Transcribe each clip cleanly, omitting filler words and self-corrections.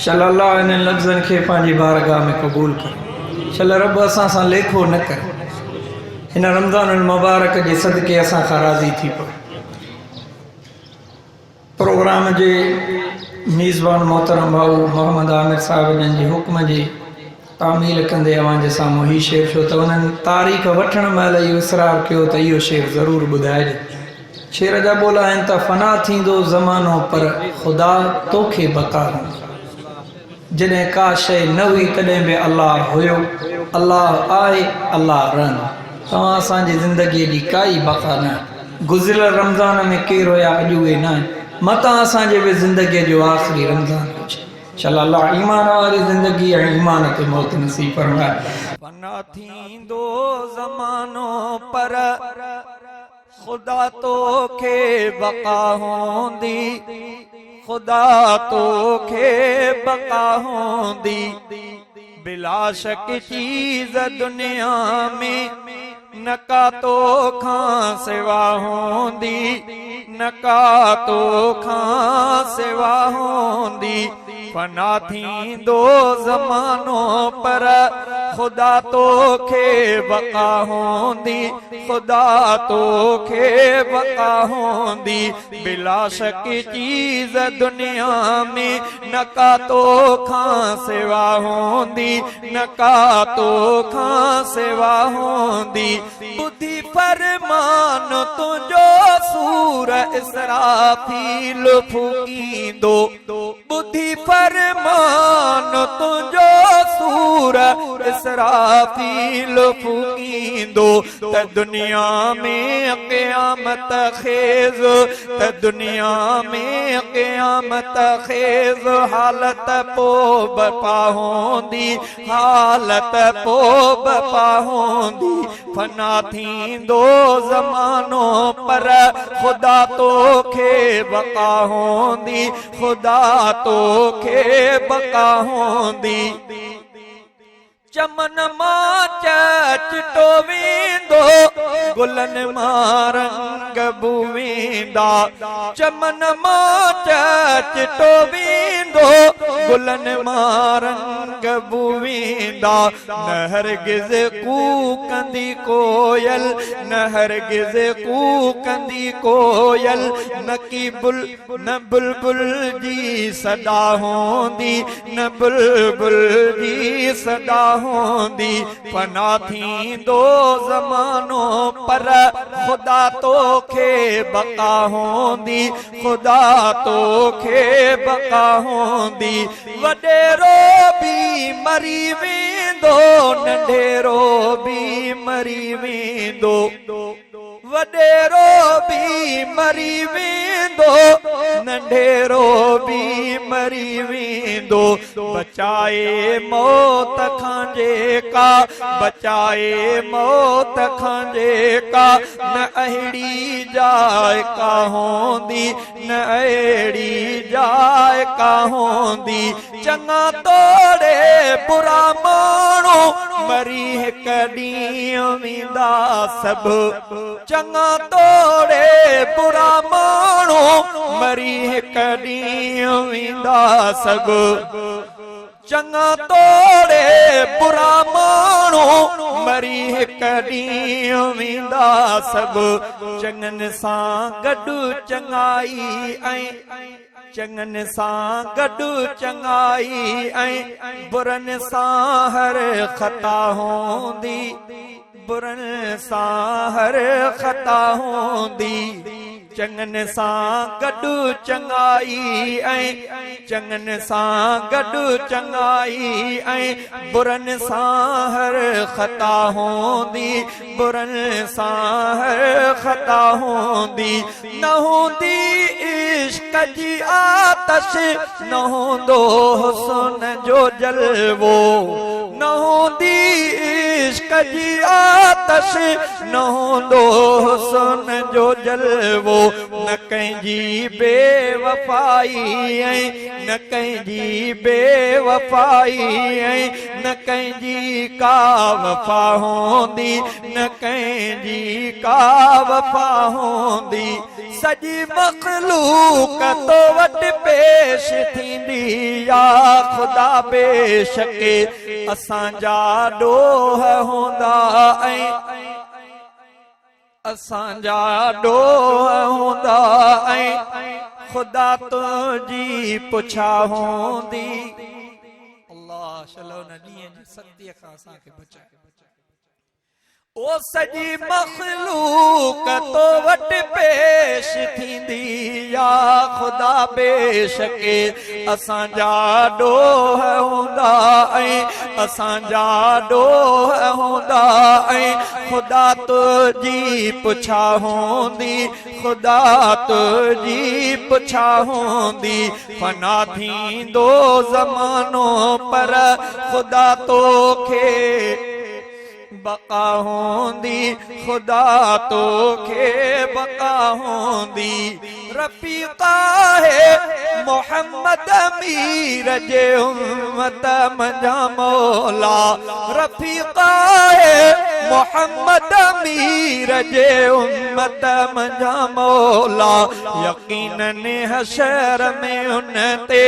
शल्लल्लाहु इन लफ्ज़न खे पंहिंजी बारगाह में क़बूल कर। शल रब असां सां लेखो न कर। हिन रमज़ान मुबारक जे सदके असां खां राज़ी थी पए। प्रोग्राम जे मेज़बान मोहतरम भाऊ मोहम्मद आमिर साहब जन जे हुक्म जी तामील कंदे अवां जे साम्हूं ही शेर, छो त उन्हनि तारीख़ वठण महिल इहो इसरार कयो त इहो शेर ज़रूरु ॿुधाइजे। शेर जा ॿोल आहिनि त फना थींदो ज़मानो पर ख़ुदा तोखे बका हूंदी। जॾहिं का शइ न हुई तॾहिं बि अल्लाह हुयो, अल्लाह आहे, अल्लाह रहंदो। तव्हां असांजी ज़िंदगीअ जी काई बका न। गुज़िरियल रमज़ान में केरु हुया, अॼु उहे न आहिनि। मतां असांजे बि ज़िंदगीअ जो आख़िरी रमज़ान हुजे। चल अल्लाह ईमान वारी ज़िंदगी ऐं ईमान ते मौत नसीब फरमाए। फना थींदो ज़मानो पर ख़ुदा तोखे बका हूंदी, ख़ुदा तोखे बका हूंदी। बिला शक चीज़ दुनिया में न का तोखां सिवा हूंदी, न का तोखां सिवा हूंदी। फना थींदो ज़मानो पर ख़ुदा तोखे बका हूंदी, ख़ुदा तोखे बका हूंदी। बिला शक चीज़ दुनिया में न का तोखां सिवा हूंदी, न का तोखां सिवा हूंदी। बुद्धि फरमान तुंहिंजो सूर इसराफील फूकींदो, बुद्धि फरमान तुंहिंजो सूर इसराफील फूकींदो। त दुनिया में क़यामत ख़ेज़, त दुनिया में क़यामत ख़ेज़ हालत पो बपा हूंदी, हालत पो बपा हूंदी। फना थींदो ज़मानो पर ख़ुदा तोखे बका हूंदी, ख़ुदा तोखे बका हूंदी। चमन मां चिटो वेंदो, गुलनि मां रंग बुवेंदा। चमन मां चिटो वेंदो, गुलनि मां रंग बुवेंदा। न हरगिज़ कूकंदी कोयल, न हरगिज़ कूकंदी कोयल। न की न बुलबुल जी सदा हूंदी, न बुलबुल जी सदा हूंदी। फना थींदो ज़मानो पर ख़ुदा तोखे बका हूंदी, ख़ुदा तोखे बका हूंदी। वॾेरो बि मरी वेंदो, नंढेरो बि मरी वेंदो। वॾेरो बि मरी वेंदो, नंढेरो बि मरी वेंदो। बचाए मौत खां जेका, बचाए मौत खां जेका। न अहिड़ी जाइ का हूंदी, न अहिड़ी जाइ का हूंदी। चङा तोड़े बुरा माण्हू मरी हिक ॾींहुं वेंदा सभु। चङा तोड़े बुरा माण्हू मरी हिक ॾींहुं वेंदा सभु। चङा तोड़े बुरा माण्हू मरी हिक ॾींहुं वेंदा सभु। चङनि सां गॾु चङाई ऐं चङनि सां गॾु चङाई ऐं बुरनि सां हर ख़ता हूंदी, बुरनि सां हर ख़ता हूंदी। चङनि सां गॾु चङाई ऐं चङनि सां गॾु चङाई ऐं बुरनि सां हर ख़ता हूंदी, बुरनि सां हर ख़ता हूंदी। न हूंदी इश्क जी आतश, न हूंदो हुस्न जो जलवो। न हूंदी इश्क जी आतश, न हूंदो हुस्न जो जलवो। न कंहिंजी बेवफ़ाई ऐं न कंहिंजी बेवफ़ाई ऐं न कंहिंजी का वफ़ा हूंदी, न कंहिंजी का वफ़ा हूंदी। सजी मखलूक तो वट पेश थींदी या खुदा बेशके असांजा डोह हूंदा ऐं असांजा डोह हूंदा ऐं खुदा तुंहिंजी पुछा हूंदी। अल्लाह शलो न ॾींहं जी सतीअ खां असांखे बचाए। ओ सजी मखलूक तो वट पेश थींदी या खुदा बेशके असांजा डोह हूंदा ऐं असांजा डोह हूंदा ऐं खुदा तुंहिंजी पुछा हूंदी। खुदा तुंहिंजी पुछा हूंदी। फना थींदो ज़मानो पर खुदा तोखे बका हूंदी। खुदा तोखे बका हूंदी। रफ़ीक़ा है मोहम्मद अमीर जे उम्मत मंझा मौला। रफ़ीक़ा है मोहम्मद अमीर जे उम्मत मंझा मौला। यकीनन हशर में उन ते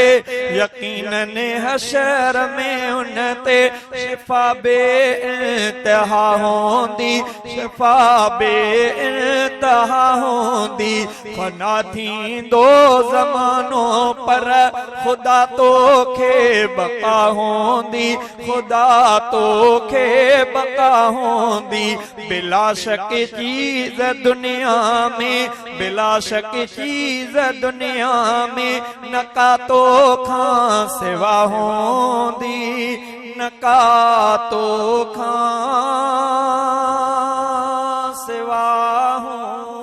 यकीनन हशर में उन ते शिफा बे इंतहा होंदी। शिफा बे इंतहा होंदी। फना थींदो ज़मानो पर खुदा तोखे बका होंदी। खुदा तोखे बका होंदी। बिला शक चीज़ दुनिया में बिला शक चीज़ दुनिया में न का तो खां सिवा होंदी। न का तो खां सिवा होंदी।